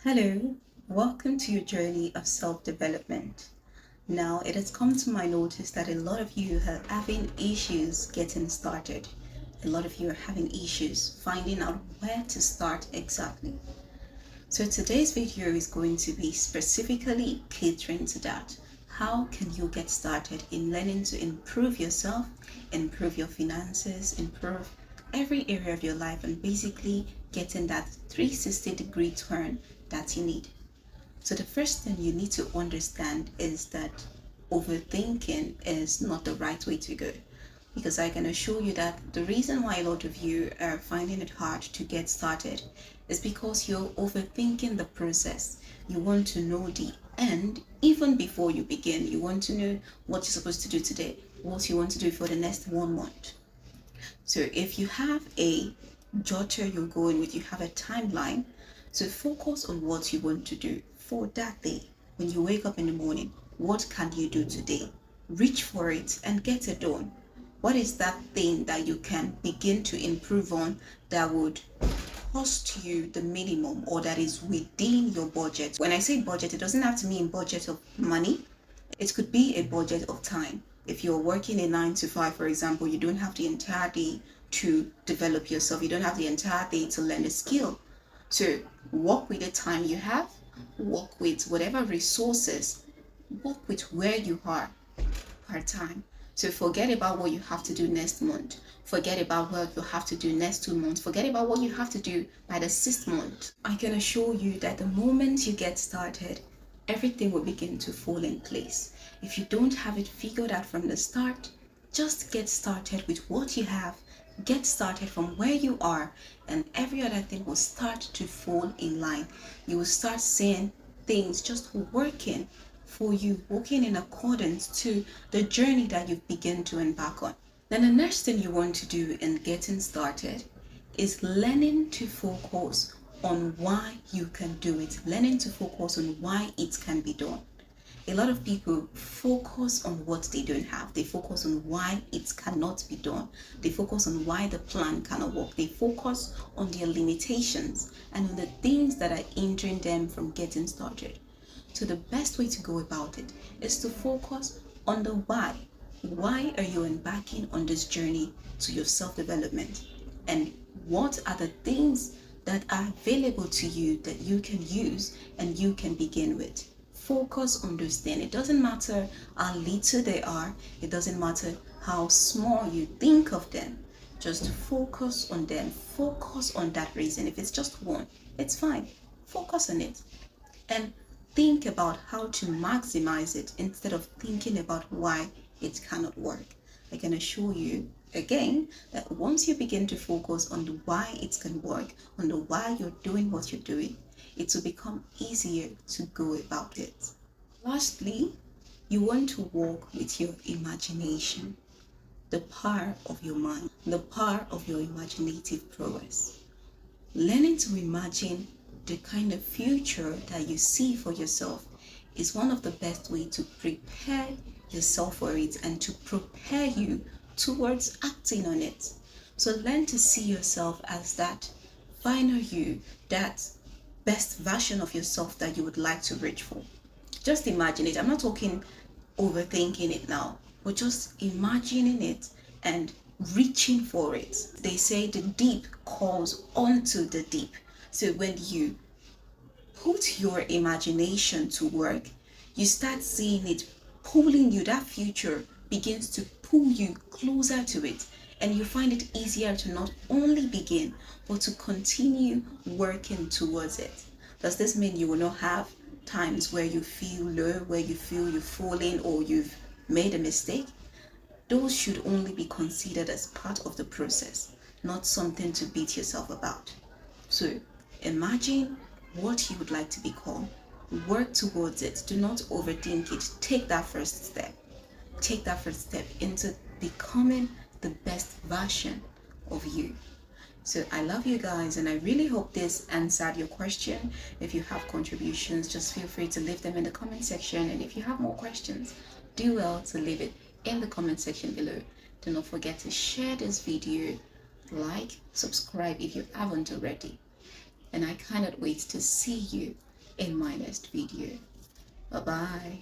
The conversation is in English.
Hello, welcome to your journey of self development. Now, it has come to my notice that a lot of you are having issues getting started. A lot of you are having issues finding out where to start exactly. So, today's video is going to be specifically catering to that. How can you get started in learning to improve yourself, improve your finances, improve every area of your life, and basically getting that 360-degree turn that you need? So, the first thing you need to understand is that overthinking is not the right way to go. Because I can assure you that the reason why a lot of you are finding it hard to get started is because you're overthinking the process. You want to know the end even before you begin. You want to know what you're supposed to do today, what you want to do for the next 1 month. So if you have a jotter you're going with, you have a timeline, so focus on what you want to do for that day. When you wake up in the morning, what can you do today? Reach for it and get it done. What is that thing that you can begin to improve on that would cost you the minimum or that is within your budget? When I say budget, it doesn't have to mean budget of money. It could be a budget of time. If you're working a 9 to 5, for example, you don't have the entire day to develop yourself. You don't have the entire day to learn a skill. So work with the time you have, work with whatever resources, work with where you are part time. So forget about what you have to do next month. Forget about what you have to do next 2 months. Forget about what you have to do by the 6th month. I can assure you that the moment you get started, everything will begin to fall in place. If you don't have it figured out from the start, just get started with what you have. Get started from where you are, and every other thing will start to fall in line. You will start seeing things just working for you, working in accordance to the journey that you've begun to embark on. Then the next thing you want to do in getting started is learning to focus on why you can do it, learning to focus on why it can be done. A lot of people focus on what they don't have. They focus on why it cannot be done. They focus on why the plan cannot work. They focus on their limitations and on the things that are hindering them from getting started. So the best way to go about it is to focus on the why. Why are you embarking on this journey to your self-development? And what are the things that are available to you that you can use and you can begin with? Focus on those things. It doesn't matter how little they are. It doesn't matter how small you think of them. Just focus on them. Focus on that reason. If it's just one, it's fine. Focus on it. And think about how to maximize it instead of thinking about why it cannot work. I can assure you again that once you begin to focus on the why it can work, on the why you're doing what you're doing, it will become easier to go about it. Lastly, you want to work with your imagination, the power of your mind, the power of your imaginative prowess. Learning to imagine the kind of future that you see for yourself is one of the best ways to prepare yourself for it and to prepare you towards acting on it. So learn to see yourself as that final you, that best version of yourself that you would like to reach for. Just imagine it. I'm not talking overthinking it now, but just imagining it and reaching for it. They say the deep calls onto the deep. So when you put your imagination to work, you start seeing it pulling you. That future begins to pull you closer to it, and you find it easier to not only begin but to continue working towards it. Does this mean you will not have times where you feel low, where you feel you've fallen or you've made a mistake? Those should only be considered as part of the process, not something to beat yourself about. So imagine what you would like to become. Work towards it. Do not overthink it. Take that first step. Take that first step into becoming the best version of you. So I love you guys, and I really hope this answered your question. If you have contributions, just feel free to leave them in the comment section. And if you have more questions, do well to leave it in the comment section below. Do not forget to share this video, like, subscribe if you haven't already. And I cannot wait to see you in my next video. Bye bye.